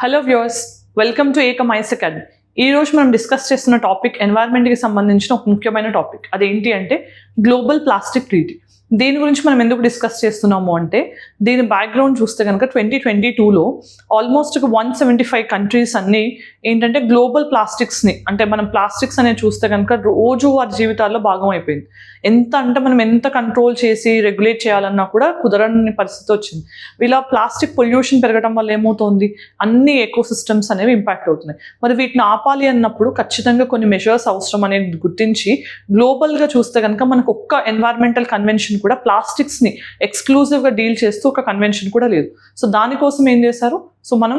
Hello viewers, welcome to Ekam ice academy. ఈ రోజు మనం డిస్కస్ చేస్తున్న టాపిక్ ఎన్వైర్న్మెంట్కి సంబంధించిన ఒక ముఖ్యమైన టాపిక్. అదేంటి అంటే గ్లోబల్ ప్లాస్టిక్ ట్రీటీ. దీని గురించి మనం ఎందుకు డిస్కస్ చేస్తున్నాము అంటే దీని బ్యాక్గ్రౌండ్ చూస్తే కనుక 2022లో ఆల్మోస్ట్ 175 కంట్రీస్ అన్నీ ఏంటంటే గ్లోబల్ ప్లాస్టిక్స్ని, అంటే మనం ప్లాస్టిక్స్ అనేది చూస్తే కనుక రోజు వారి జీవితాల్లో భాగం అయిపోయింది. మనం ఎంత కంట్రోల్ చేసి రెగ్యులేట్ చేయాలన్నా కూడా కుదరని పరిస్థితి వచ్చింది. ఇలా ప్లాస్టిక్ పొల్యూషన్ పెరగడం వల్ల ఏమవుతుంది, అన్ని ఎకోసిస్టమ్స్ అనేవి ఇంపాక్ట్ అవుతున్నాయి. మరి వీటిని ఆపాలి అన్నప్పుడు ఖచ్చితంగా కొన్ని మెజర్స్ అవసరం అనేది గుర్తించి గ్లోబల్గా చూస్తే కనుక మనకు ఒక్క ఎన్వైర్మెంటల్ కన్వెన్షన్ కూడా ప్లాస్టిక్స్ని ఎక్స్క్లూజివ్గా డీల్ చేస్తూ ఒక కన్వెన్షన్ కూడా లేదు. సో దానికోసం ఏం చేశారు, సో మనం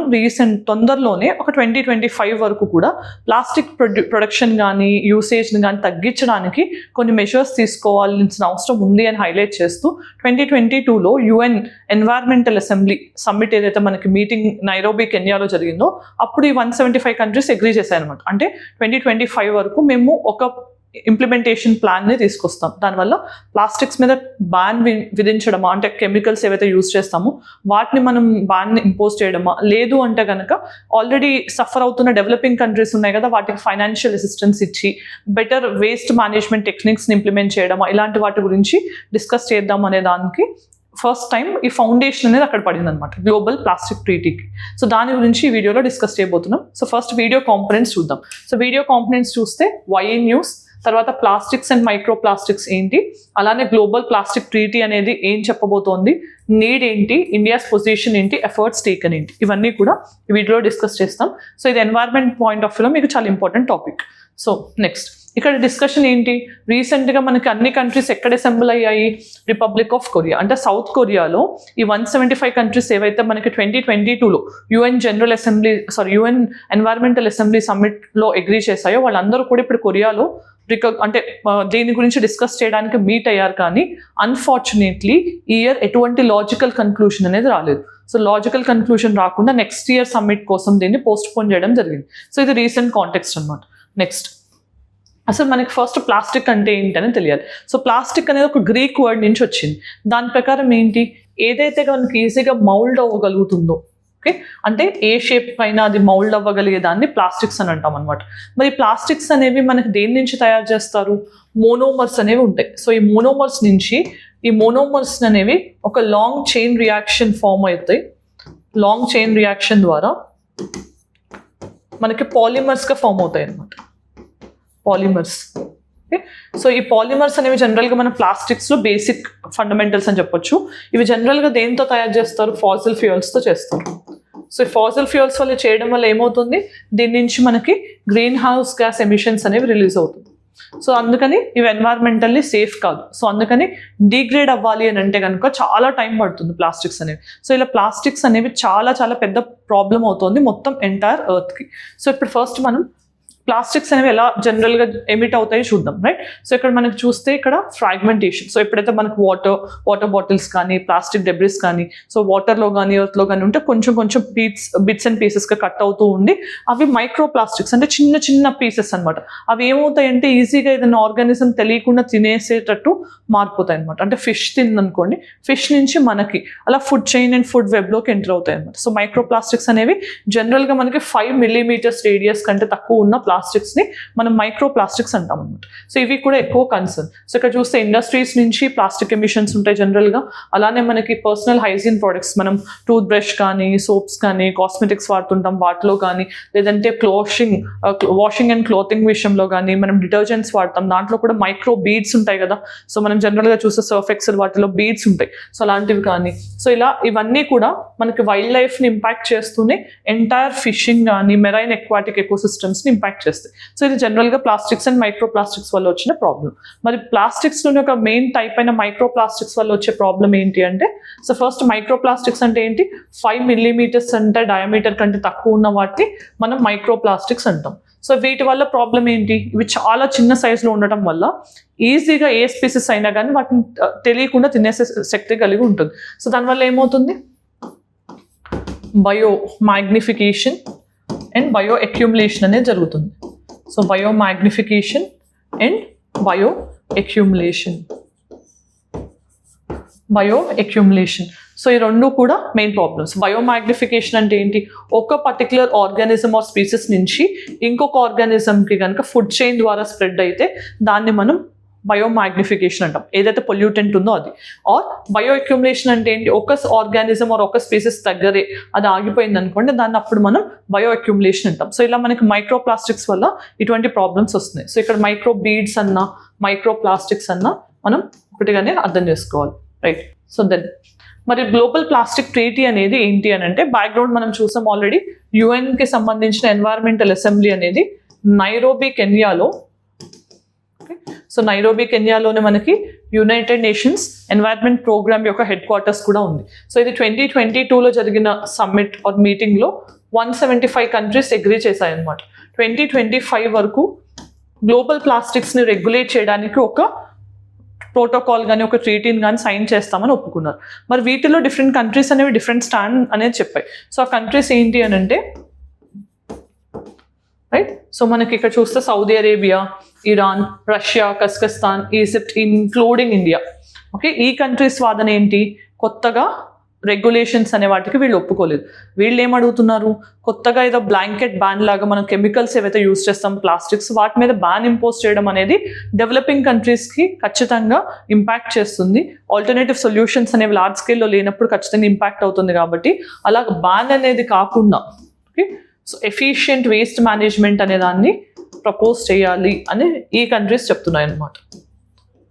తొందరలోనే ఒక 2025 వరకు కూడా ప్లాస్టిక్ ప్రొడక్షన్ కానీ యూసేజ్ని కానీ తగ్గించడానికి కొన్ని మెజర్స్ తీసుకోవాల్సిన అవసరం ఉంది అని హైలైట్ చేస్తూ 2022లో UN ఎన్వైర్మెంటల్ అసెంబ్లీ సమ్మిట్ ఏదైతే మనకి మీటింగ్ నైరోబీ కెన్యాలో జరిగిందో అప్పుడు ఈ 175 కంట్రీస్ అగ్రీ చేశాయన్నమాట. అంటే 2025 వరకు మేము ఒక ఇంప్లిమెంటేషన్ ప్లాన్ని తీసుకొస్తాం. దానివల్ల ప్లాస్టిక్స్ మీద బ్యాన్ విధించడమా, అంటే కెమికల్స్ ఏవైతే యూజ్ చేస్తామో వాటిని మనం బ్యాన్ ఇంపోజ్ చేయడమా, లేదు అంటే కనుక ఆల్రెడీ సఫర్ అవుతున్న డెవలపింగ్ కంట్రీస్ ఉన్నాయి కదా, వాటికి ఫైనాన్షియల్ అసిస్టెన్స్ ఇచ్చి బెటర్ వేస్ట్ మేనేజ్మెంట్ టెక్నిక్స్ని ఇంప్లిమెంట్ చేయడమా, ఇలాంటి వాటి గురించి డిస్కస్ చేద్దాం అనే దానికి ఫస్ట్ టైం ఈ ఫౌండేషన్ అనేది అక్కడ పడింది అనమాట, గ్లోబల్ ప్లాస్టిక్ ట్రీటీకి. సో దాని గురించి ఈ వీడియోలో డిస్కస్ చేయబోతున్నాం. సో ఫస్ట్ వీడియో కాంపోనెంట్స్ చూద్దాం. సో వీడియో కాంపోనెంట్స్ చూస్తే వై న్యూస్, తర్వాత ప్లాస్టిక్స్ అండ్ మైక్రో ప్లాస్టిక్స్ ఏంటి, అలానే గ్లోబల్ ప్లాస్టిక్ ట్రీటీ అనేది ఏం చెప్పబోతోంది, నీడ్ ఏంటి, ఇండియాస్ పొజిషన్ ఏంటి, ఎఫర్ట్స్ టేకన్ ఏంటి, ఇవన్నీ కూడా ఈ వీడియోలో డిస్కస్ చేస్తాం. సో ఇది ఎన్వైర్న్మెంట్ పాయింట్ ఆఫ్ వ్యూలో మీకు చాలా ఇంపార్టెంట్ టాపిక్. సో నెక్స్ట్ ఇక్కడ డిస్కషన్ ఏంటి, రీసెంట్గా మనకి అన్ని కంట్రీస్ ఎక్కడ అసెంబుల్ అయ్యాయి, రిపబ్లిక్ ఆఫ్ కొరియా, అంటే సౌత్ కొరియాలో ఈ 175 కంట్రీస్ ఏవైతే మనకి 2022లో UN ఎన్వైర్మెంటల్ అసెంబ్లీ సమ్మిట్లో అగ్రీ చేశాయో వాళ్ళందరూ కూడా ఇప్పుడు కొరియాలో అంటే దీని గురించి డిస్కస్ చేయడానికి మీట్ అయ్యారు. కానీ అన్ఫార్చునేట్లీ ఈ ఇయర్ ఎటువంటి లాజికల్ కన్క్లూషన్ అనేది రాలేదు. సో లాజికల్ కన్క్లూషన్ రాకుండా నెక్స్ట్ ఇయర్ సమ్మిట్ కోసం దీన్ని పోస్ట్ పోన్ చేయడం జరిగింది. సో ఇది రీసెంట్ కాంటెక్స్ట్ అనమాట. నెక్స్ట్ అసలు మనకి ఫస్ట్ ప్లాస్టిక్ అంటే ఏంటని తెలియాలి. సో ప్లాస్టిక్ అనేది ఒక గ్రీక్ వర్డ్ నుంచి వచ్చింది. దాని ప్రకారం ఏంటి, ఏదైతే మనకి ఈజీగా మౌల్డ్ అవ్వగలుగుతుందో, ఓకే, అంటే ఏ షేప్ పైన అది మౌల్డ్ అవ్వగలిగే దాన్ని ప్లాస్టిక్స్ అని అంటాం అనమాట. మరి ప్లాస్టిక్స్ అనేవి మనకి దేని నుంచి తయారు చేస్తారు, మోనోమర్స్ అనేవి ఉంటాయి. సో ఈ మోనోమర్స్ అనేవి ఒక లాంగ్ చైన్ రియాక్షన్ ఫామ్ అవుతాయి. లాంగ్ చైన్ రియాక్షన్ ద్వారా మనకి పాలిమర్స్గా ఫామ్ అవుతాయి అనమాట, పాలిమర్స్. ఓకే, సో ఈ పాలిమర్స్ అనేవి జనరల్గా మన ప్లాస్టిక్స్లో బేసిక్ ఫండమెంటల్స్ అని చెప్పొచ్చు. ఇవి జనరల్గా దేంతో తయారు చేస్తారు, ఫాసిల్ ఫ్యూయల్స్తో చేస్తారు. సో ఈ ఫాసిల్ ఫ్యూయల్స్ వల్ల చేయడం వల్ల ఏమవుతుంది, దీని నుంచి మనకి గ్రీన్ హౌస్ గ్యాస్ ఎమిషన్స్ అనేవి రిలీజ్ అవుతుంది. సో అందుకని ఇవి ఎన్వైర్మెంటల్లీ సేఫ్ కాదు. సో అందుకని డిగ్రేడ్ అవ్వాలి అని అంటే కనుక చాలా టైం పడుతుంది ప్లాస్టిక్స్ అనేవి. సో ఇలా ప్లాస్టిక్స్ అనేవి చాలా చాలా పెద్ద ప్రాబ్లం అవుతుంది మొత్తం ఎంటైర్ ఎర్త్కి. సో ఇప్పుడు ఫస్ట్ మనం ప్లాస్టిక్స్ అనేవి ఎలా జనరల్గా ఎమిట్ అవుతాయో చూద్దాం, రైట్. సో ఇక్కడ మనకి చూస్తే ఇక్కడ ఫ్రాగ్మెంటేషన్. సో ఎప్పుడైతే మనకు వాటర్ బాటిల్స్ కానీ ప్లాస్టిక్ డెబ్రిస్ కానీ సో వాటర్లో కానీ ఎర్త్లో కానీ ఉంటే కొంచెం కొంచెం బిట్స్ అండ్ పీసెస్గా కట్ అవుతూ ఉండి అవి మైక్రో ప్లాస్టిక్స్, అంటే చిన్న చిన్న పీసెస్ అనమాట. అవి ఏమవుతాయంటే ఈజీగా ఏదైనా ఆర్గానిజం తెలియకుండా తినేసేటట్టు మారిపోతాయి అనమాట. అంటే ఫిష్ తిందనుకోండి, ఫిష్ నుంచి మనకి అలా ఫుడ్ చైన్ అండ్ ఫుడ్ వెబ్లోకి ఎంటర్ అవుతాయి అనమాట. సో మైక్రో ప్లాస్టిక్స్ అనేవి జనరల్గా మనకి 5 millimeters రేడియస్ కంటే తక్కువ ఉన్న ప్లాస్టిక్స్ని మనం మైక్రో ప్లాస్టిక్స్ అంటాం అనమాట. సో ఇవి కూడా ఎక్కువ కన్సర్న్. సో ఇక్కడ చూస్తే ఇండస్ట్రీస్ నుంచి ప్లాస్టిక్ ఎమిషన్స్ ఉంటాయి జనరల్గా. అలానే మనకి పర్సనల్ హైజీన్ ప్రోడక్ట్స్, మనం టూత్ బ్రష్ కానీ సోప్స్ కానీ కాస్మెటిక్స్ వాడుతుంటాం, వాటిలో కానీ లేదంటే వాషింగ్ అండ్ క్లోతింగ్ విషయంలో కానీ మనం డిటర్జెంట్స్ వాడతాం, దాంట్లో కూడా మైక్రో బీడ్స్ ఉంటాయి కదా. సో మనం జనరల్గా చూస్తే సర్ఫ్ ఎక్సెల్ వాటిలో బీడ్స్ ఉంటాయి. సో అలాంటివి కానీ, సో ఇవన్నీ కూడా మనకి వైల్డ్ లైఫ్ని ఇంపాక్ట్ చేస్తూనే ఎంటైర్ ఫిషింగ్ కానీ మెరైన్ ఎక్వాటిక్ ఎకోసిస్టమ్స్ని ఇంపాక్ట్ చేస్తాయి. సో ఇది జనరల్గా ప్లాస్టిక్స్ అండ్ మైక్రో ప్లాస్టిక్స్ వల్ల వచ్చిన ప్రాబ్లం. మరి ప్లాస్టిక్స్లోని ఒక మెయిన్ టైప్ అయిన మైక్రో ప్లాస్టిక్స్ వల్ల వచ్చే ప్రాబ్లం ఏంటి అంటే, సో ఫస్ట్ మైక్రో ప్లాస్టిక్స్ అంటే ఏంటి, 5 millimeters అంటే డయామీటర్ కంటే తక్కువ ఉన్న వాటిని మనం మైక్రో ప్లాస్టిక్స్ అంటాం. సో వీటి వల్ల ప్రాబ్లం ఏంటి, ఇవి చాలా చిన్న సైజులో ఉండటం వల్ల ఈజీగా ఏ స్పీసెస్ అయినా కానీ వాటిని తెలియకుండా తినేసే శక్తి కలిగి ఉంటుంది. సో దానివల్ల ఏమవుతుంది, bio magnification and bio accumulation అనేది జరుగుతుంది. So bio magnification and bio accumulation. Bio accumulation. So ఈ రెండు కూడా మెయిన్ ప్రాబ్లమ్స్. బయోమాగ్నిఫికేషన్ అంటే ఏంటి? ఒక పర్టికులర్ ఆర్గానిజం ఆర్ స్పీసెస్ నుంచి ఇంకొక ఆర్గానిజంకి కనుక ఫుడ్ చైన్ ద్వారా స్ప్రెడ్ అయితే దాన్ని మనం బయోమాగ్నిఫికేషన్ అంటాం, ఏదైతే పొల్యూటెంట్ ఉందో అది. ఆర్ బయో అక్యుములేషన్ అంటే ఏంటి? ఒక ఆర్గానిజం ఆర్ ఒక స్పీసెస్ దగ్గరే అది ఆగిపోయింది అనుకోండి, దాన్ని అప్పుడు మనం బయో అక్యుములేషన్ అంటాం. సో ఇలా మనకి మైక్రో ప్లాస్టిక్స్ వల్ల ఇటువంటి ప్రాబ్లమ్స్ వస్తున్నాయి. సో ఇక్కడ మైక్రో బీడ్స్ అన్నా మైక్రో ప్లాస్టిక్స్ అన్నా మనం ఒకటిగానే అర్థం చేసుకోవాలి, రైట్? సో దెన్ మరి గ్లోబల్ ప్లాస్టిక్ ట్రీటీ అనేది ఏంటి అని అంటే, బ్యాక్గ్రౌండ్ మనం చూసాం ఆల్రెడీ. యుఎన్కి సంబంధించిన ఎన్వైరన్మెంటల్ అసెంబ్లీ అనేది నైరోబీ కెన్యాలో. సో నైరోబీ కెన్యాలోనే మనకి యునైటెడ్ నేషన్స్ ఎన్వైరన్మెంట్ ప్రోగ్రామ్ యొక్క హెడ్ క్వార్టర్స్ కూడా ఉంది. సో ఇది 2022లో జరిగిన సమ్మిట్ ఆర్ మీటింగ్లో 175 కంట్రీస్ అగ్రీ చేశాయన్నమాట. 2025 వరకు గ్లోబల్ ప్లాస్టిక్స్ని రెగ్యులేట్ చేయడానికి ఒక ప్రోటోకాల్ కానీ ఒక ట్రీటీని కానీ సైన్ చేస్తామని ఒప్పుకున్నారు. మరి వీటిలో డిఫరెంట్ కంట్రీస్ అనేవి డిఫరెంట్ స్టాండ్ అనేది చెప్పాయి. సో ఆ కంట్రీస్ ఏంటి అని అంటే, రైట్, సో మనకి ఇక్కడ చూస్తే Saudi Arabia, Iran, Russia, Kazakhstan, Egypt, including India. Okay, ఈ కంట్రీస్ వాదన ఏంటి? కొత్తగా రెగ్యులేషన్స్ అనే వాటికి వీళ్ళు ఒప్పుకోలేదు. వీళ్ళు ఏమడుగుతున్నారు? కొత్తగా ఏదో బ్లాంకెట్ బ్యాన్ లాగా మనం కెమికల్స్ ఏవైతే యూజ్ చేస్తాం ప్లాస్టిక్స్, వాటి మీద బ్యాన్ ఇంపోజ్ చేయడం అనేది డెవలపింగ్ కంట్రీస్కి ఖచ్చితంగా ఇంపాక్ట్ చేస్తుంది. ఆల్టర్నేటివ్ సొల్యూషన్స్ అనేవి లార్జ్ స్కేల్లో లేనప్పుడు ఖచ్చితంగా ఇంపాక్ట్ అవుతుంది. కాబట్టి అలా బ్యాన్ అనేది కాకుండా, okay, so efficient waste management అనే దాన్ని ప్రపోజ్ చేయాలి అని ఈ కంట్రీస్ చెప్తున్నాయి అన్నమాట.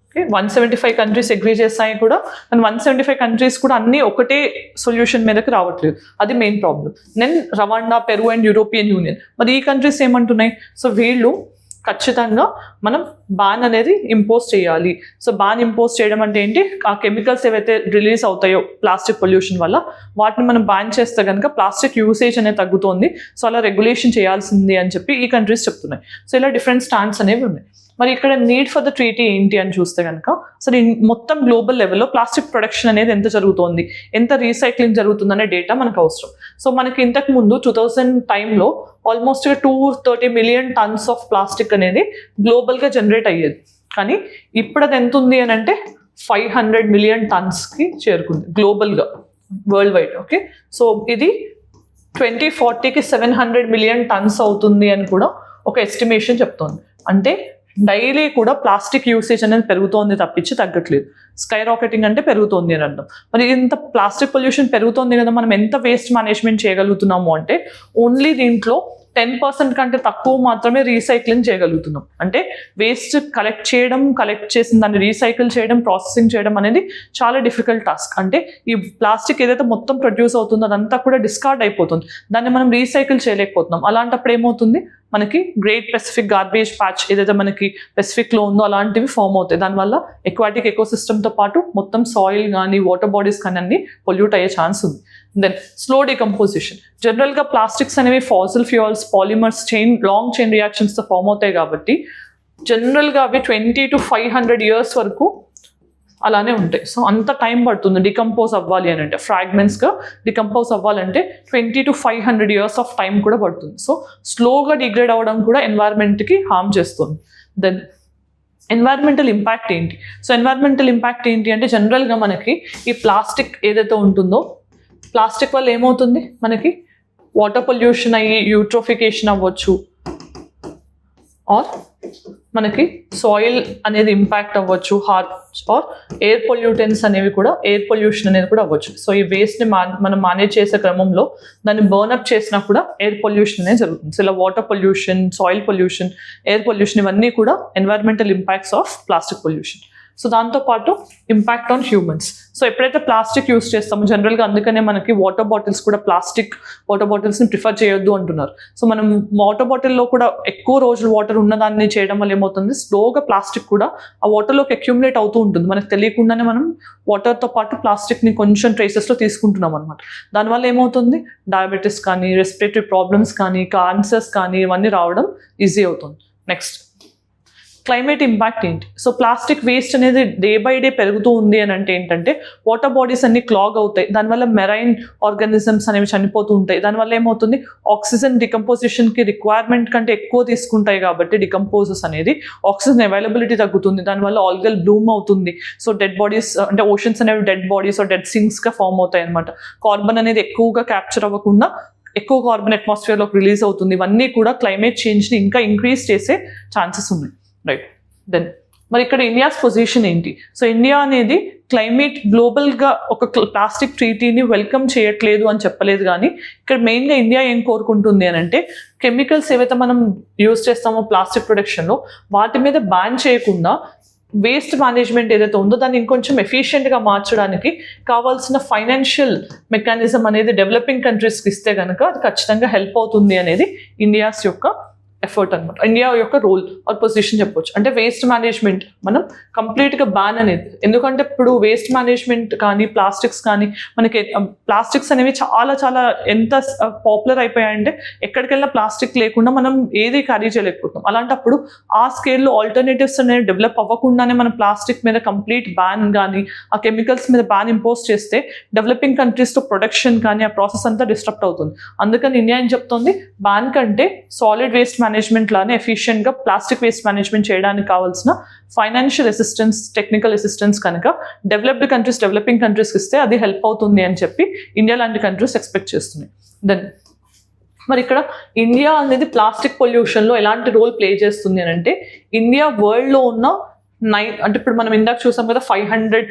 ఓకే, 175 కంట్రీస్ అగ్రీ చేస్తాయి కూడా, అండ్ 175 కంట్రీస్ కూడా అన్నీ ఒకటే సొల్యూషన్ మీదకి రావట్లేదు. అది main problem. Then Rwanda, Peru and European Union. మరి ఈ కంట్రీస్ ఏమంటున్నాయి? సో వీళ్ళు ఖచ్చితంగా మనం బ్యాన్ అనేది ఇంపోజ్ చేయాలి. సో బ్యాన్ ఇంపోజ్ చేయడం అంటే ఏంటి? ఆ కెమికల్స్ ఏవైతే రిలీజ్ అవుతాయో ప్లాస్టిక్ పొల్యూషన్ వల్ల, వాటిని మనం బ్యాన్ చేస్తే కనుక ప్లాస్టిక్ యూసేజ్ అనేది తగ్గుతుంది. సో అలా రెగ్యులేషన్ చేయాల్సింది అని చెప్పి ఈ కంట్రీస్ చెప్తున్నాయి. సో ఇలా డిఫరెంట్ స్టాండ్స్ అనేవి ఉన్నాయి. మరి ఇక్కడ నీడ్ ఫర్ ద ట్రీటీ ఏంటి అని చూస్తే కనుక, అసలు మొత్తం గ్లోబల్ లెవెల్లో ప్లాస్టిక్ ప్రొడక్షన్ అనేది ఎంత జరుగుతోంది, ఎంత రీసైక్లింగ్ జరుగుతుందనే డేటా మనకు అవసరం. సో మనకి ఇంతకు ముందు 2000 టైంలో almost 230 million tons of plastic అనేది గ్లోబల్గా జనరేట్ అయ్యేది. కానీ ఇప్పుడు అది ఎంత ఉంది అని అంటే 500 మిలియన్ టన్స్కి చేరుకుంది గ్లోబల్గా, వరల్డ్ వైడ్. ఓకే, సో ఇది 2040కి 700 మిలియన్ టన్స్ అవుతుంది అని కూడా ఒక ఎస్టిమేషన్ చెప్తోంది. అంటే డైలీ కూడా ప్లాస్టిక్ యూసేజ్ అనేది పెరుగుతోంది తప్పించి తగ్గట్లేదు. స్కై రాకెటింగ్ అంటే పెరుగుతోంది అని అర్థం. మరి ఇంత ప్లాస్టిక్ పొల్యూషన్ పెరుగుతోంది కదా, మనం ఎంత వేస్ట్ మేనేజ్మెంట్ చేయగలుగుతున్నాము అంటే ఓన్లీ దీంట్లో 10% కంటే తక్కువ మాత్రమే రీసైక్లింగ్ చేయగలుగుతున్నాం. అంటే వేస్ట్ కలెక్ట్ చేసిన దాన్ని రీసైకిల్ చేయడం, ప్రాసెసింగ్ చేయడం అనేది చాలా డిఫికల్ట్ టాస్క్. అంటే ఈ ప్లాస్టిక్ ఏదైతే మొత్తం ప్రొడ్యూస్ అవుతుందో అదంతా కూడా డిస్కార్డ్ అయిపోతుంది. దాన్ని మనం రీసైకిల్ చేయలేకపోతున్నాం. అలాంటప్పుడు ఏమవుతుంది? మనకి గ్రేట్ పెసిఫిక్ గార్బేజ్ ప్యాచ్ ఏదైతే మనకి పెసిఫిక్లో ఉందో అలాంటివి ఫామ్ అవుతాయి. దానివల్ల ఎక్వాటిక్ ఎకోసిస్టమ్తో పాటు మొత్తం సాయిల్ కానీ వాటర్ బాడీస్ కానీ అన్ని పొల్యూట్ అయ్యే ఛాన్స్ ఉంది. Then slow decomposition. జనరల్గా ప్లాస్టిక్స్ అనేవి fossil fuels, polymers, long chain రియాక్షన్స్తో ఫామ్ అవుతాయి కాబట్టి జనరల్గా అవి 20 to 500 years వరకు అలానే ఉంటాయి. సో అంత టైం పడుతుంది డికంపోజ్ అవ్వాలి అని అంటే, ఫ్రాగ్మెంట్స్గా డికంపోజ్ అవ్వాలంటే 20 to 500 years ఆఫ్ టైం కూడా పడుతుంది. సో స్లోగా డిగ్రేడ్ అవ్వడం కూడా ఎన్వైర్న్మెంట్కి హార్మ్ చేస్తుంది. దెన్ ఎన్వైర్న్మెంటల్ ఇంపాక్ట్ ఏంటి? సో ఎన్వైర్న్మెంటల్ ఇంపాక్ట్ ఏంటి అంటే, జనరల్గా మనకి ఈ ప్లాస్టిక్ ఏదైతే ఉంటుందో, ప్లాస్టిక్ వల్ల ఏమవుతుంది? మనకి వాటర్ పొల్యూషన్ అయ్యి యూట్రోఫికేషన్ అవ్వచ్చు, ఆర్ మనకి సాయిల్ అనేది ఇంపాక్ట్ అవ్వచ్చు, ఆర్ ఎయిర్ పొల్యూటెన్స్ అనేవి కూడా, ఎయిర్ పొల్యూషన్ అనేది కూడా అవ్వచ్చు. సో ఈ వేస్ట్ని మనం మేనేజ్ చేసే క్రమంలో దాన్ని బర్న్అప్ చేసినా కూడా ఎయిర్ పొల్యూషన్ అనేది జరుగుతుంది. సో ఇలా water pollution, soil pollution, air pollution ఇవన్నీ కూడా environmental impacts of plastic pollution. So దాంతోపాటు ఇంపాక్ట్ ఆన్ హ్యూమన్స్. సో ఎప్పుడైతే ప్లాస్టిక్ యూస్ చేస్తామో జనరల్గా, అందుకనే మనకి వాటర్ బాటిల్స్ కూడా ప్లాస్టిక్ వాటర్ బాటిల్స్ని ప్రిఫర్ చేయొద్దు అంటున్నారు. సో మనం వాటర్ బాటిల్లో కూడా ఎక్కువ రోజులు వాటర్ ఉన్నదాన్ని చేయడం వల్ల ఏమవుతుంది? స్లోగా ప్లాస్టిక్ కూడా ఆ వాటర్లోకి అక్యూములేట్ అవుతూ ఉంటుంది. మనకు తెలియకుండానే మనం వాటర్తో పాటు ప్లాస్టిక్ని కొంచెం ట్రేసెస్లో తీసుకుంటున్నాం అనమాట. దానివల్ల ఏమవుతుంది? డయాబెటీస్ కానీ, రెస్పిరేటరీ ప్రాబ్లమ్స్ కానీ, క్యాన్సర్స్ కానీ ఇవన్నీ రావడం ఈజీ అవుతుంది. నెక్స్ట్ క్లైమేట్ ఇంపాక్ట్ ఏంటి? సో ప్లాస్టిక్ వేస్ట్ అనేది డే బై డే పెరుగుతూ ఉంది అని అంటే ఏంటంటే వాటర్ బాడీస్ అన్ని క్లాగ్ అవుతాయి, దానివల్ల మెరైన్ ఆర్గానిజమ్స్ అనేవి చనిపోతూ ఉంటాయి. దానివల్ల ఏమవుతుంది, ఆక్సిజన్ డికంపోజిషన్కి రిక్వైర్మెంట్ కంటే ఎక్కువ తీసుకుంటాయి కాబట్టి డికంపోజెస్ అనేది ఆక్సిజన్ అవైలబిలిటీ తగ్గుతుంది, దానివల్ల ఆల్గల్ బ్లూమ్ అవుతుంది. సో డెడ్ బాడీస్ అంటే ఓషన్స్ అనేవి డెడ్ బాడీస్ డెడ్ సింక్స్గా ఫామ్ అవుతాయి అనమాట. కార్బన్ అనేది ఎక్కువగా క్యాప్చర్ అవ్వకుండా ఎక్కువ కార్బన్ అట్మాస్ఫియర్లోకి రిలీజ్ అవుతుంది. ఇవన్నీ కూడా క్లైమేట్ చేంజ్ని ఇంకా ఇంక్రీజ్ చేసే ఛాన్సెస్ ఉన్నాయి, రైట్? దెన్ మరి ఇక్కడ ఇండియాస్ పొజిషన్ ఏంటి? సో ఇండియా అనేది క్లైమేట్ గ్లోబల్గా ఒక ప్లాస్టిక్ ట్రీటీని వెల్కమ్ చేయట్లేదు అని చెప్పలేదు, కానీ ఇక్కడ మెయిన్గా ఇండియా ఏం కోరుకుంటుంది అని అంటే కెమికల్స్ ఏవైతే మనం యూజ్ చేస్తామో ప్లాస్టిక్ ప్రొడక్షన్లో వాటి మీద బ్యాన్ చేయకుండా వేస్ట్ మేనేజ్మెంట్ ఏదైతే ఉందో దాన్ని ఇంకొంచెం ఎఫిషియెంట్గా మార్చడానికి కావాల్సిన ఫైనాన్షియల్ మెకానిజం అనేది డెవలపింగ్ కంట్రీస్కి ఇస్తే కనుక అది ఖచ్చితంగా హెల్ప్ అవుతుంది అనేది ఇండియాస్ యొక్క ఎఫర్ట్ అనమాట. ఇండియా యొక్క రోల్ ఆర్ పొజిషన్ చెప్పొచ్చు. అంటే వేస్ట్ మేనేజ్మెంట్ మనం కంప్లీట్గా బ్యాన్ అనేది, ఎందుకంటే ఇప్పుడు వేస్ట్ మేనేజ్మెంట్ కానీ ప్లాస్టిక్స్ కానీ మనకి ప్లాస్టిక్స్ అనేవి చాలా చాలా ఎంత పాపులర్ అయిపోయాయంటే ఎక్కడికి వెళ్ళినా ప్లాస్టిక్ లేకుండా మనం ఏది క్యారీ చేయలేకపోతున్నాం. అలాంటప్పుడు ఆ స్కేల్లో ఆల్టర్నేటివ్స్ అనేవి డెవలప్ అవ్వకుండానే మనం ప్లాస్టిక్ మీద కంప్లీట్ బ్యాన్ కానీ ఆ కెమికల్స్ మీద బ్యాన్ ఇంపోజ్ చేస్తే డెవలపింగ్ కంట్రీస్తో ప్రొడక్షన్ కానీ ఆ ప్రాసెస్ అంతా డిస్టర్బ్ అవుతుంది. అందుకని ఇండియా ఏం చెప్తుంది, బ్యాన్ కంటే సాలిడ్ వేస్ట్ మేనేజ్మెంట్ లానే ఎఫిషియెంట్గా ప్లాస్టిక్ వేస్ట్ మేనేజ్మెంట్ చేయడానికి కావాల్సిన ఫైనాన్షియల్ అసిస్టెన్స్, టెక్నికల్ అసిస్టెన్స్ కనుక డెవలపింగ్ కంట్రీస్కి ఇస్తే అది హెల్ప్ అవుతుంది అని చెప్పి ఇండియా లాంటి కంట్రీస్ ఎక్స్పెక్ట్ చేస్తున్నాయి. దెన్ మరి ఇక్కడ ఇండియా అనేది ప్లాస్టిక్ పొల్యూషన్లో ఎలాంటి రోల్ ప్లే చేస్తుంది అని అంటే ఇండియా వరల్డ్లో ఉన్న అంటే ఇప్పుడు మనం ఇందాక చూసాం కదా 500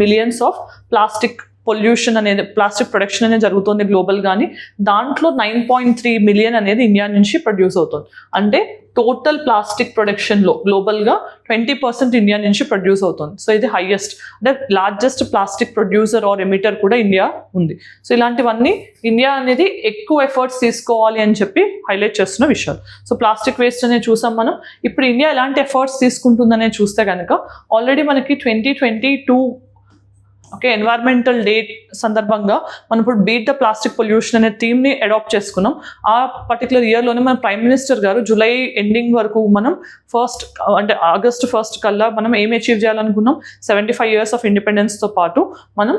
మిలియన్స్ ఆఫ్ ప్లాస్టిక్ పొల్యూషన్ అనేది ప్లాస్టిక్ ప్రొడక్షన్ అనేది జరుగుతుంది గ్లోబల్, కానీ దాంట్లో 9.3 మిలియన్ అనేది ఇండియా నుంచి ప్రొడ్యూస్ అవుతుంది. అంటే టోటల్ ప్లాస్టిక్ ప్రొడక్షన్లో గ్లోబల్గా 20% ఇండియా నుంచి ప్రొడ్యూస్ అవుతుంది. సో ఇది హైయెస్ట్ అంటే largest plastic producer or emitter కూడా ఇండియా ఉంది. సో ఇలాంటివన్నీ ఇండియా అనేది ఎక్కువ ఎఫర్ట్స్ తీసుకోవాలి అని చెప్పి హైలైట్ చేస్తున్న విషయాలు. సో ప్లాస్టిక్ వేస్ట్ అనేది చూసాం మనం. ఇప్పుడు ఇండియా ఎలాంటి ఎఫర్ట్స్ తీసుకుంటుందనే చూస్తే కనుక ఆల్రెడీ మనకి 2022 ఎన్వైర్మెంటల్ డే సందర్భంగా మనం ఇప్పుడు బీట్ ద ప్లాస్టిక్ పొల్యూషన్ అనే థీమ్ని అడాప్ట్ చేసుకున్నాం. ఆ పర్టికులర్ ఇయర్లోనే మన ప్రైమ్ మినిస్టర్ గారు జూలై ఎండింగ్ వరకు మనం ఆగస్ట్ 1 కల్లా మనం ఏం అచీవ్ చేయాలనుకున్నాం, 75 years ఆఫ్ ఇండిపెండెన్స్తో పాటు మనం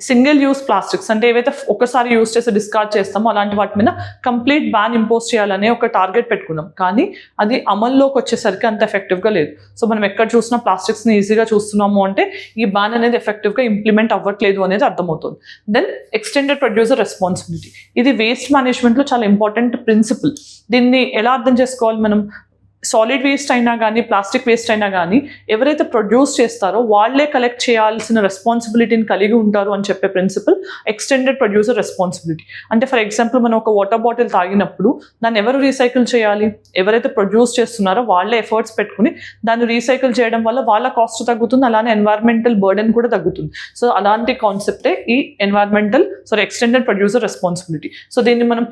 సింగిల్ యూస్ ప్లాస్టిక్స్ అంటే ఏవైతే ఒకసారి యూస్ చేసి డిస్కార్డ్ చేస్తామో అలాంటి వాటి మీద కంప్లీట్ బ్యాన్ ఇంపోజ్ చేయాలనే ఒక టార్గెట్ పెట్టుకున్నాం. కానీ అది అమల్లోకి వచ్చేసరికి అంత ఎఫెక్టివ్గా లేదు. సో మనం ఎక్కడ చూసినా ప్లాస్టిక్స్ని ఈజీగా చూస్తున్నాము అంటే ఈ బ్యాన్ అనేది ఎఫెక్టివ్గా ఇంప్లిమెంట్ అవ్వట్లేదు అనేది అర్థమవుతుంది. దెన్ ఎక్స్టెండెడ్ ప్రొడ్యూసర్ రెస్పాన్సిబిలిటీ, ఇది వేస్ట్ మేనేజ్మెంట్లో చాలా ఇంపార్టెంట్ ప్రిన్సిపల్. దీన్ని ఎలా అర్థం చేసుకోవాలి మనం, సాలిడ్ వేస్ట్ అయినా కానీ ప్లాస్టిక్ వేస్ట్ అయినా కానీ ఎవరైతే ప్రొడ్యూస్ చేస్తారో వాళ్ళే కలెక్ట్ చేయాల్సిన రెస్పాన్సిబిలిటీని కలిగి ఉంటారు అని చెప్పే ప్రిన్సిపల్ ఎక్స్టెండెడ్ ప్రొడ్యూసర్ రెస్పాన్సిబిలిటీ. అంటే ఫర్ ఎగ్జాంపుల్ మనం ఒక వాటర్ బాటిల్ తాగినప్పుడు దాన్ని ఎవరు రీసైకిల్ చేయాలి, ఎవరైతే ప్రొడ్యూస్ చేస్తున్నారో వాళ్ళే ఎఫర్ట్స్ పెట్టుకుని దాన్ని రీసైకిల్ చేయడం వల్ల వాళ్ళ కాస్ట్ తగ్గుతుంది, అలానే ఎన్వైర్మెంటల్ బర్డెన్ కూడా తగ్గుతుంది. సో అలాంటి కాన్సెప్టే ఈ ఎక్స్టెండెడ్ ప్రొడ్యూసర్ రెస్పాన్సిబిలిటీ. సో దీన్ని మనం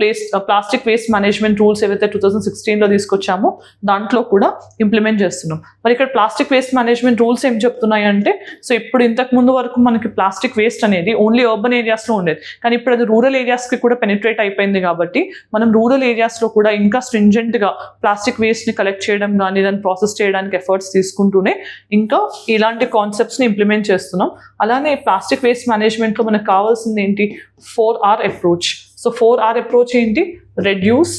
ప్లాస్టిక్ వేస్ట్ మేనేజ్మెంట్ రూల్స్ ఏవైతే 2016లో తీసుకొచ్చామో దాంట్లో కూడా ఇంప్లిమెంట్ చేస్తున్నాం. మరి ఇక్కడ ప్లాస్టిక్ వేస్ట్ మేనేజ్మెంట్ రూల్స్ ఏం చెప్తున్నాయి అంటే, సో ఇప్పుడు ఇంతకు ముందు వరకు మనకి ప్లాస్టిక్ వేస్ట్ అనేది ఓన్లీ అర్బన్ ఏరియాస్లో ఉండేది, కానీ ఇప్పుడు అది రూరల్ ఏరియాస్కి కూడా పెనిట్రేట్ అయిపోయింది. కాబట్టి మనం రూరల్ ఏరియాస్లో కూడా ఇంకా స్ట్రింజెంట్గా ప్లాస్టిక్ వేస్ట్ని కలెక్ట్ చేయడం కానీ దాన్ని ప్రాసెస్ చేయడానికి ఎఫర్ట్స్ తీసుకుంటూనే ఇంకా ఇలాంటి కాన్సెప్ట్స్ని ఇంప్లిమెంట్ చేస్తున్నాం. అలానే ప్లాస్టిక్ వేస్ట్ మేనేజ్మెంట్లో మనకు కావాల్సింది ఏంటి, 4R approach. So 4R approach ఏంటి, reduce,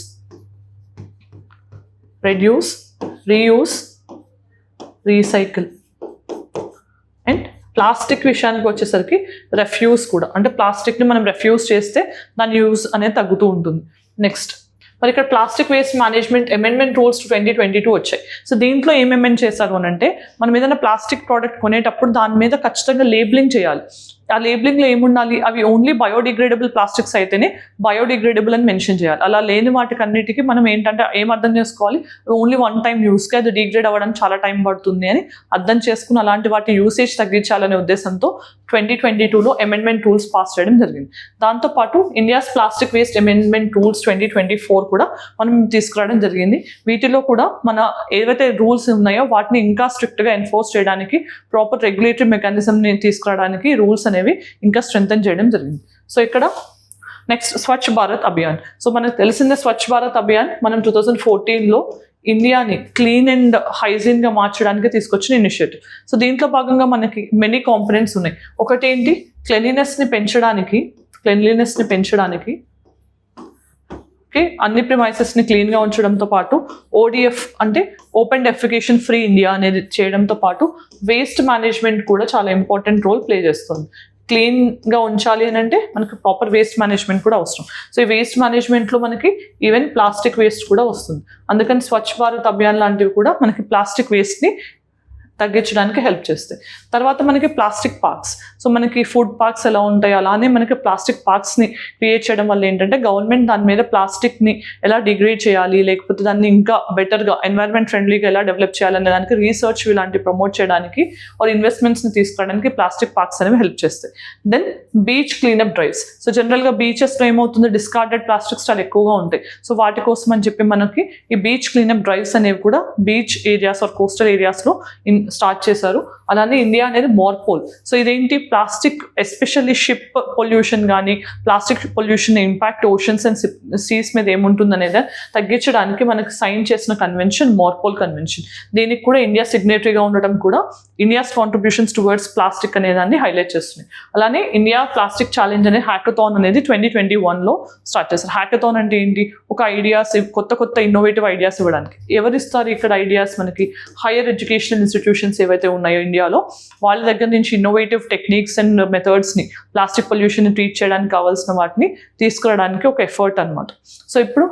reuse, recycle. And plastic విషయానికి వచ్చేసరికి రెఫ్యూజ్ కూడా, అంటే ప్లాస్టిక్ని మనం రెఫ్యూజ్ చేస్తే దాని యూజ్ అనేది తగ్గుతూ ఉంటుంది. నెక్స్ట్ మరి ఇక్కడ plastic waste management amendment rules 2022 వచ్చాయి. సో దీంట్లో ఏం అమెండ్ చేశారు అని అంటే మనం ఏదైనా ప్లాస్టిక్ ప్రోడక్ట్ కొనేటప్పుడు దాని మీద ఖచ్చితంగా లేబులింగ్ చేయాలి. ఆ లేబులింగ్లో ఏముండాలి, అవి ఓన్లీ బయోడిగ్రేడబుల్ ప్లాస్టిక్స్ అయితేనే బయోడిగ్రేడబుల్ అని మెన్షన్ చేయాలి. అలా లేని వాటికి అన్నిటికీ మనం ఏంటంటే ఏం అర్థం చేసుకోవాలి, ఓన్లీ 1 time యూస్కి అది డిగ్రేడ్ అవ్వడానికి చాలా టైం పడుతుంది అని అర్థం చేసుకుని అలాంటి వాటి యూసేజ్ తగ్గించాలనే ఉద్దేశంతో 2022లో అమెండ్మెంట్ రూల్స్ పాస్ చేయడం జరిగింది. దాంతోపాటు India's plastic waste amendment rules 2024 కూడా మనం తీసుకురావడం జరిగింది. వీటిలో కూడా మన ఏవైతే రూల్స్ ఉన్నాయో వాటిని ఇంకా స్ట్రిక్ట్గా ఎన్ఫోర్స్ చేయడానికి, ప్రాపర్ రెగ్యులేటరీ మెకానిజంని తీసుకురావడానికి రూల్స్ అనేవి ఇంకా స్ట్రెంథెన్ చేయడం జరిగింది. సో ఇక్కడ నెక్స్ట్ స్వచ్ఛ భారత్ అభియాన్. సో మనకు తెలిసిందే స్వచ్ఛ భారత్ అభియాన్ మనం 2014లో ఇండియాని క్లీన్ అండ్ హైజీన్గా మార్చడానికి తీసుకొచ్చిన ఇనిషియేటివ్. సో దీంట్లో భాగంగా మనకి మెనీ కాంపోనెంట్స్ ఉన్నాయి. ఒకటేంటి, క్లెన్లీనెస్ని పెంచడానికి ఓకే అన్ని ప్రిమైసెస్ని క్లీన్గా ఉంచడంతో పాటు ODF అంటే ఓపెన్ డెఫికేషన్ ఫ్రీ ఇండియా అనేది చేయడంతో పాటు వేస్ట్ మేనేజ్మెంట్ కూడా చాలా ఇంపార్టెంట్ రోల్ ప్లే చేస్తుంది. క్లీన్గా ఉంచాలి అని అంటే మనకి ప్రాపర్ వేస్ట్ మేనేజ్మెంట్ కూడా అవసరం. సో ఈ వేస్ట్ మేనేజ్మెంట్లో మనకి ఈవెన్ ప్లాస్టిక్ వేస్ట్ కూడా వస్తుంది. అందుకని స్వచ్ఛ భారత్ అభియాన్ లాంటివి కూడా మనకి ప్లాస్టిక్ వేస్ట్ని తగ్గించడానికి హెల్ప్ చేస్తాయి. తర్వాత మనకి ప్లాస్టిక్ పార్క్స్. సో మనకి ఫుడ్ పార్క్స్ ఎలా ఉంటాయి అలానే మనకి ప్లాస్టిక్ పార్క్స్ని క్రియేట్ చేయడం వల్ల ఏంటంటే గవర్నమెంట్ దాని మీద ప్లాస్టిక్ని ఎలా డిగ్రేడ్ చేయాలి, లేకపోతే దాన్ని ఇంకా బెటర్గా ఎన్వైర్న్మెంట్ ఫ్రెండ్లీగా ఎలా డెవలప్ చేయాలనే దానికి రీసెర్చ్ ఇలాంటి ప్రమోట్ చేయడానికి ఆర్ ఇన్వెస్ట్మెంట్స్ని తీసుకోవడానికి ప్లాస్టిక్ పార్క్స్ అనేవి హెల్ప్ చేస్తాయి. Then beach cleanup drives. So జనరల్గా బీచెస్లో ఏమవుతుంది, డిస్కార్డెడ్ ప్లాస్టిక్స్ చాలా ఎక్కువగా ఉంటాయి. సో వాటి కోసం అని చెప్పి మనకి ఈ బీచ్ క్లీనప్ డ్రైవ్స్ అనేవి కూడా బీచ్ ఏరియాస్ ఆర్ కోస్టల్ ఏరియాస్లో స్టార్ట్ చేశారు. అలానే ఇండియా అనేది మోర్పోల్. సో ఇదేంటి, ప్లాస్టిక్ ఎస్పెషల్లీ షిప్ పొల్యూషన్ కానీ plastic pollution impact oceans and seas మీద ఏముంటుంది అనేది తగ్గించడానికి మనకి సైన్ చేసిన కన్వెన్షన్ మోర్పోల్ కన్వెన్షన్. దీనికి కూడా ఇండియా సిగ్నేటరీగా ఉండడం కూడా ఇండియాస్ కాంట్రిబ్యూషన్స్ టువర్డ్స్ ప్లాస్టిక్ అనే దాన్ని హైలైట్ చేస్తుంది. అలానే ఇండియా ప్లాస్టిక్ ఛాలెంజ్ అనే హ్యాకథాన్ అనేది 2021లో స్టార్ట్ చేశారు. హ్యాకథాన్ అంటే ఏంటి, ఒక ఐడియాస్ కొత్త ఇన్నోవేటివ్ ఐడియాస్ ఇవ్వడానికి. ఎవరిస్తారు ఇక్కడ ఐడియాస్, మనకి హైయర్ ఎడ్యుకేషనల్ ఇన్స్టిట్యూషన్స్ ఏవైతే ఉన్నాయో ఇండియాలో వాళ్ళ దగ్గర నుంచి ఇన్నోవేటివ్ టెక్నిక్స్ అండ్ మెథడ్స్ని ప్లాస్టిక్ పొల్యూషన్ ట్రీట్ చేయడానికి కావాల్సిన వాటిని తీసుకురావడానికి ఒక ఎఫర్ట్ అనమాట. సో ఇప్పుడు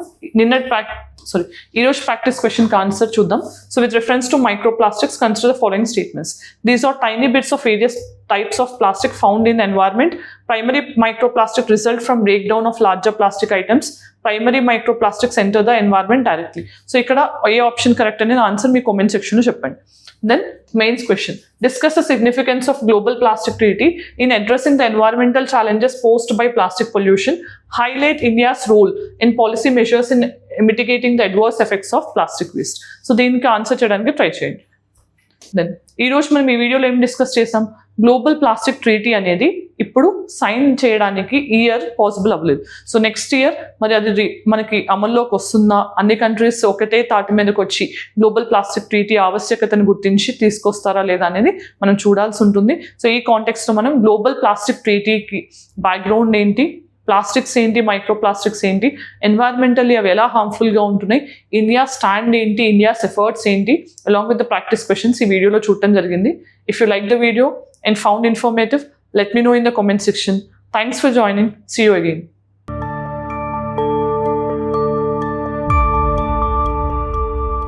ఈరోజు ప్రాక్టీస్ క్వశ్చన్కి ఆన్సర్ చూద్దాం. So with reference to microplastics consider the following statements. These are tiny bits of various types of plastic found in the environment. Primary microplastic result from breakdown of larger plastic items. Primary microplastics enter the environment directly. So ఇక్కడ ఏ option correct అనేది answer మీ comment సెక్షన్లో చెప్పండి. Then mains question. Discuss the significance of global plastic treaty in addressing the environmental challenges posed by plastic pollution. Highlight India's role in policy measures in mitigating the adverse effects of plastic waste. So దీనికి answer చేయడానికి try చేయండి. Then ఈరోజు మనం ఈ వీడియోలో ఏం discuss చేసాం, global plastic treaty అనేది ఇప్పుడు సైన్ చేయడానికి ఇయర్ పాసిబుల్ అవ్వలేదు. సో నెక్స్ట్ ఇయర్ మరి అది మనకి అమల్లోకి వస్తుందా, అన్ని కంట్రీస్ ఒకటే తాటి మీదకి వచ్చి గ్లోబల్ ప్లాస్టిక్ ట్రీటీ ఆవశ్యకతను గుర్తించి తీసుకొస్తారా లేదా అనేది మనం చూడాల్సి ఉంటుంది. సో ఈ కాంటెక్స్లో మనం గ్లోబల్ ప్లాస్టిక్ ట్రీటీకి బ్యాక్గ్రౌండ్ ఏంటి, ప్లాస్టిక్స్ ఏంటి, మైక్రోప్లాస్టిక్స్ ఏంటి, ఎన్వైర్మెంటల్లీ అవి ఎలా హార్మ్ఫుల్గా ఉంటున్నాయి, ఇండియా స్టాండ్ ఏంటి, ఇండియాస్ ఎఫర్ట్స్ ఏంటి, along with the practice questions ఈ వీడియోలో చూడటం జరిగింది. If you like the video and found informative, let me know in the comment section. Thanks for joining. See you again.